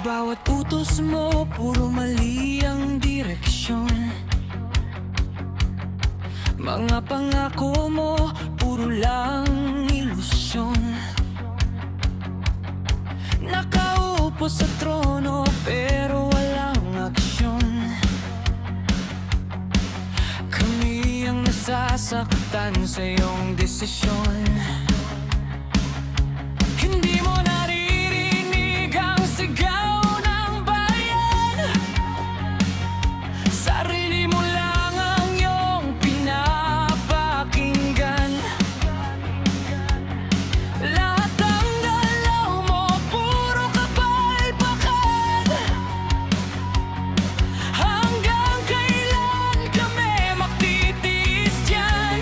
Bawat utos mo, puro mali ang direksyon. Mga pangako mo, puro lang ilusyon. Nakaupo sa trono, pero walang aksyon. Kami ang nasasaktan sa iyong desisyon. Hindi mo naririnig ang sigaw. Sarili mo lang ang iyong pinapakinggan. Lahat ng dalaw mo, puro kapalpakan. Hanggang kailan kami magtitiis dyan?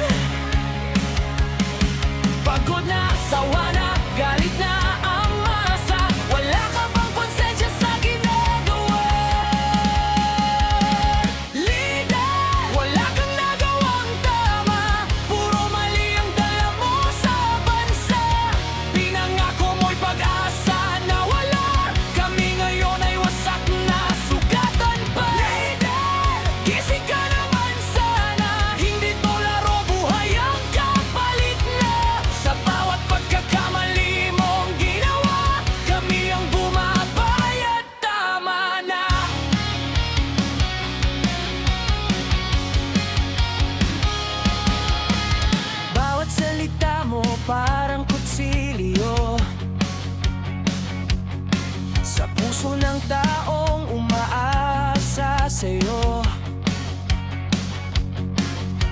Pagod na, sawa na, galit na ang masa. Wala ka bang konsensya sa ginagawa? Wala kang nagawang tama, puro mali ang dala mo sa bansa. Pinangako mo'y pag-asa na wala, kami ngayon ay wasak na, sugatan pa. Gising ka naman sana, hindi to laro, buhay ang kapalit na. Sa bawat pagkakamali mong ginawa, kami ang bumabayad, tama na. Bawat salita mo parang kutsilyo sa puso ng taong umaasa sa'yo.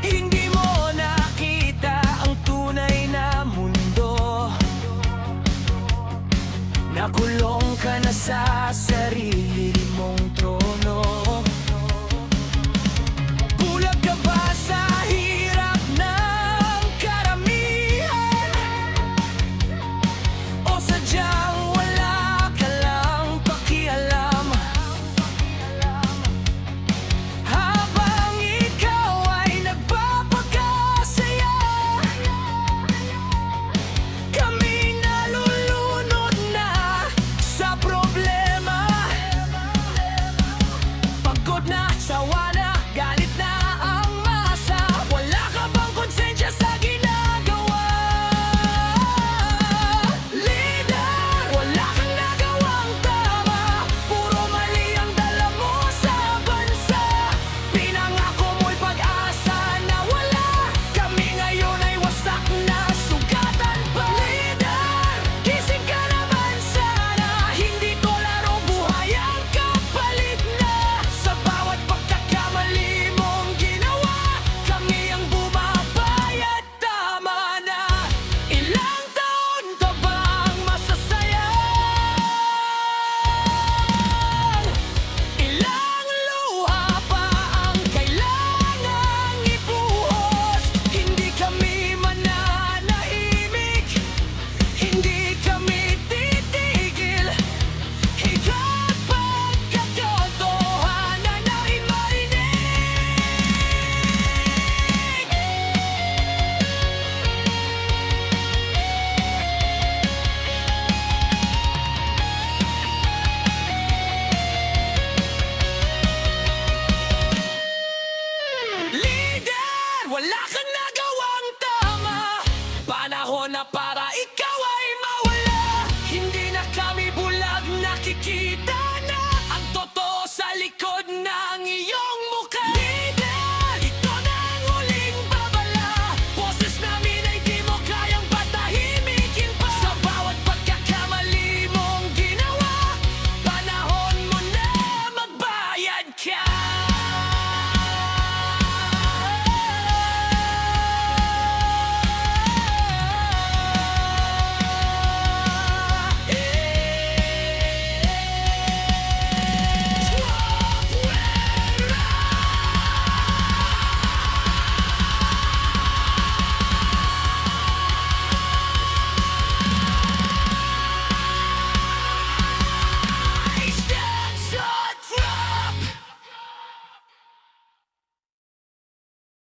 Hindi mo nakita ang tunay na mundo. Nakulong ka na sa sarili